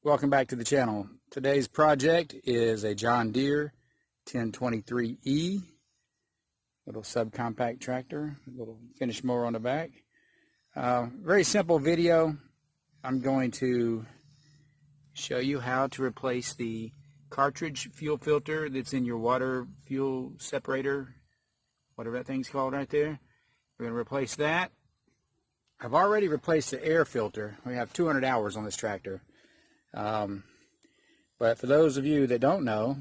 Welcome back to the channel. Today's project is a John Deere 1023E, little subcompact tractor, a little finish mower on the back. Very simple video. I'm going to show you how to replace the cartridge fuel filter that's in your water fuel separator, whatever that thing's called right there. We're going to replace that. I've already replaced the air filter. We have 200 hours on this tractor. But for those of you that don't know,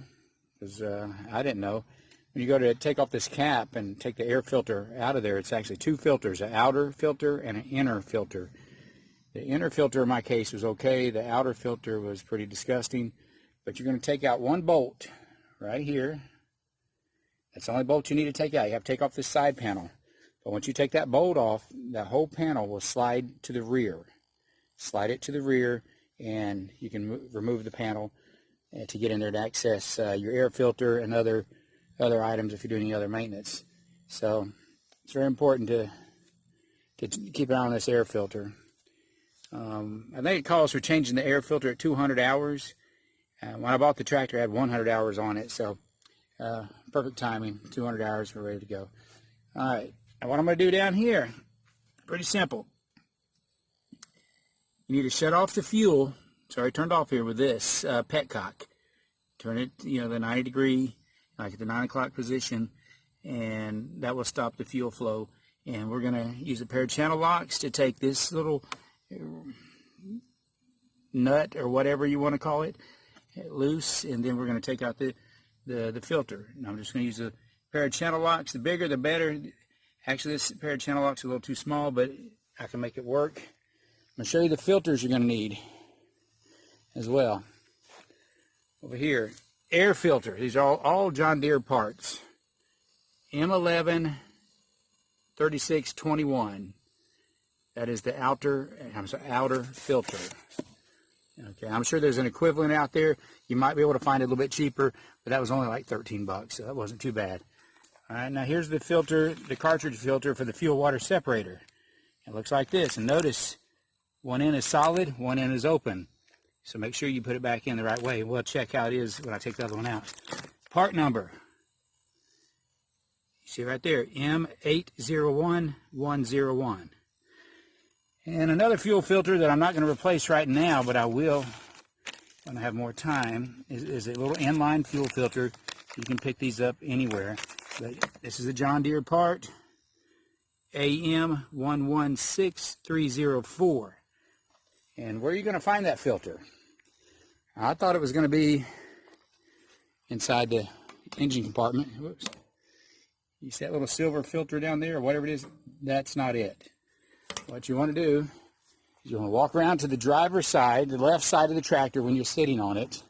because I didn't know, when you go to take off this cap and take the air filter out of there, it's actually two filters, an outer filter and an inner filter. The inner filter in my case was okay. The outer filter was pretty disgusting. But you're going to take out one bolt right here. That's the only bolt you need to take out. You have to take off this side panel. But once you take that bolt off, the whole panel will slide to the rear. Slide it to the rear, and you can remove the panel to get in there to access your air filter and other items if you're doing any other maintenance. So it's very important to keep an eye on this air filter. I think it calls for changing the air filter at 200 hours. When I bought the tractor, it had 100 hours on it, so perfect timing. 200 hours, we're ready to go. All right, and what I'm going to do down here, pretty simple. You need to shut off the fuel. It's already turned off here with this petcock. Turn it, the 90 degree, like at the 9 o'clock position, and that will stop the fuel flow. And we're going to use a pair of channel locks to take this little nut or whatever you want to call it loose, and then we're going to take out the filter. And I'm just going to use a pair of channel locks. The bigger the better. Actually, this pair of channel locks is a little too small, but I can make it work. I'm going to show you the filters you're going to need as well. Over here, air filter. These are all John Deere parts. M11 3621. That is the outer filter. Okay, I'm sure there's an equivalent out there. You might be able to find it a little bit cheaper, but that was only like 13 bucks, so that wasn't too bad. All right, now here's the filter, the cartridge filter for the fuel water separator. It looks like this, and notice one end is solid, one end is open. So make sure you put it back in the right way. We'll check how it is when I take the other one out. Part number. You see right there, M801101. And another fuel filter that I'm not going to replace right now, but I will when I have more time, is a little Inline fuel filter. You can pick these up anywhere. But this is a John Deere part, AM116304. And where are you going to find that filter? I thought it was going to be inside the engine compartment. Whoops. You see that little silver filter down there, or whatever it is? That's not it. What you want to do is you want to walk around to the driver's side, the left side of the tractor when you're sitting on it.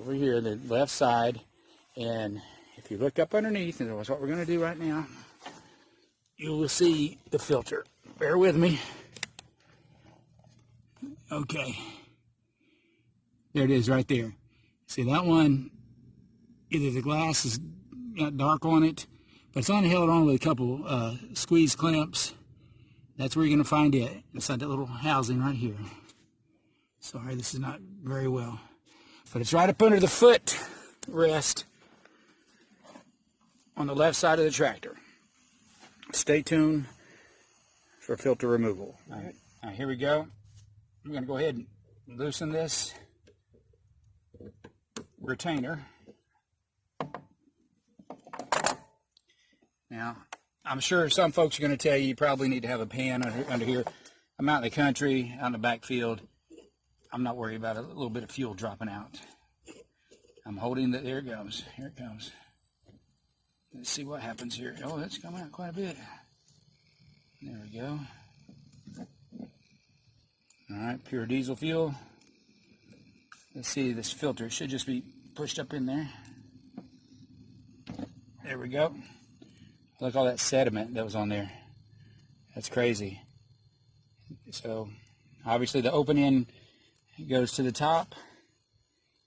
Over here, the left side. And if you look up underneath, and that's what we're going to do right now, you will see the filter. Bear with me. Okay, there it is right there. See that one, either the glass is got dark on it, but it's only held on with a couple squeeze clamps. That's where you're going to find it, inside that little housing right here. Sorry, this is not very well. But it's right up under the foot rest on the left side of the tractor. Stay tuned for filter removal. All right, here we go. I'm going to go ahead and loosen this retainer. Now, I'm sure some folks are going to tell you probably need to have a pan under here. I'm out in the country, out in the backfield. I'm not worried about a little bit of fuel dropping out. I'm holding there it goes. Here it comes. Let's see what happens here. Oh, that's coming out quite a bit. There we go. All right, pure diesel fuel. Let's see this filter. It should just be pushed up in there. There we go. Look at all that sediment that was on there. That's crazy. So, obviously the open end goes to the top.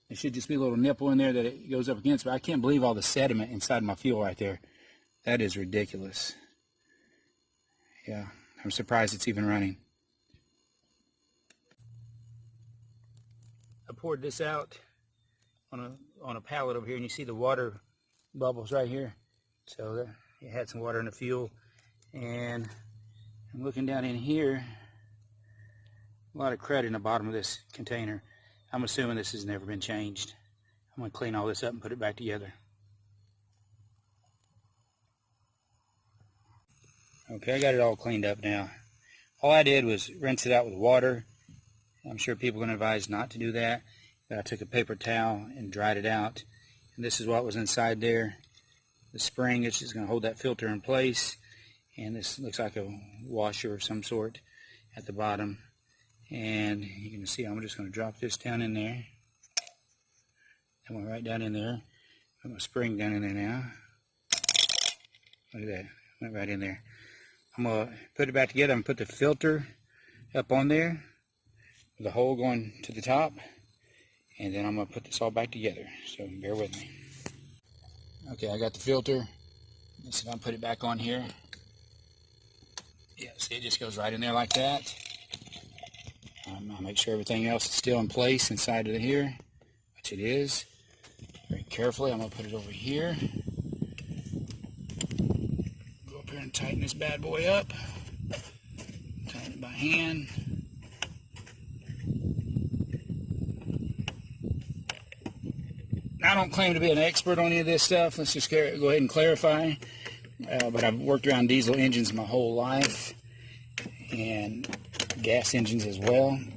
There should just be a little nipple in there that it goes up against, but I can't believe all the sediment inside my fuel right there. That is ridiculous. Yeah, I'm surprised it's even running. I poured this out on a pallet over here, and you see the water bubbles right here. So it had some water in the fuel, and I'm looking down in here, a lot of crud in the bottom of this container. I'm assuming this has never been changed. I'm going to clean all this up and put it back together. Okay, I got it all cleaned up now. All I did was rinse it out with water. I'm sure people are going to advise not to do that. But I took a paper towel and dried it out. And this is what was inside there. The spring is just going to hold that filter in place. And this looks like a washer of some sort at the bottom. And you can see I'm just going to drop this down in there. That went right down in there. Put my spring down in there now. Look at that. Went right in there. I'm going to put it back together. I'm going to put the filter up on there with a hole going to the top. And then I'm going to put this all back together. So bear with me. Okay, I got the filter. Let's see if I can put it back on here. Yeah, see, it just goes right in there like that. I'll make sure everything else is still in place inside of here, which it is. Very carefully, I'm going to put it over here. Go up here and tighten this bad boy up. Tighten it by hand. I don't claim to be an expert on any of this stuff. Let's just go ahead and clarify. But I've worked around diesel engines my whole life, and gas engines as well. And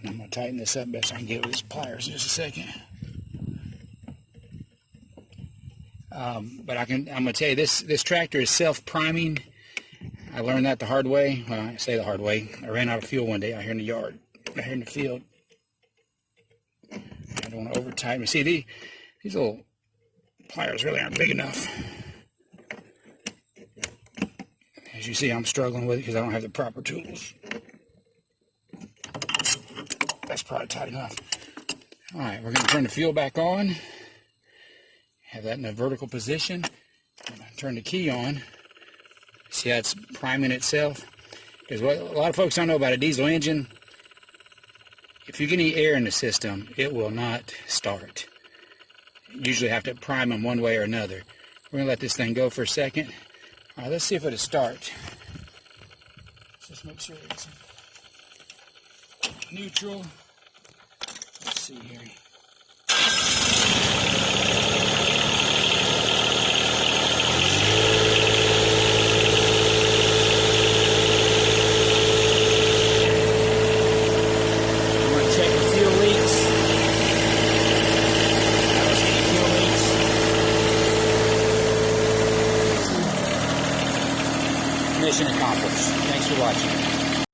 I'm going to tighten this up best I can get with these pliers in just a second. But I'm going to tell you, this tractor is self-priming. I learned that the hard way. Well, I say the hard way. I ran out of fuel one day out here in the yard, out here in the field. I don't want to over-tighten. See, these little pliers really aren't big enough. As you see, I'm struggling with it because I don't have the proper tools. That's probably tight enough. All right, we're going to turn the fuel back on. Have that in a vertical position. I'm going to turn the key on. See how it's priming itself? Because what a lot of folks don't know about a diesel engine, if you get any air in the system, it will not start. You usually have to prime them one way or another. We're going to let this thing go for a second. All right, let's see if it'll start. Let's just make sure it's neutral. Let's see here. I'm going to check the fuel leaks. I don't see any fuel leaks. Mission accomplished. Thanks for watching.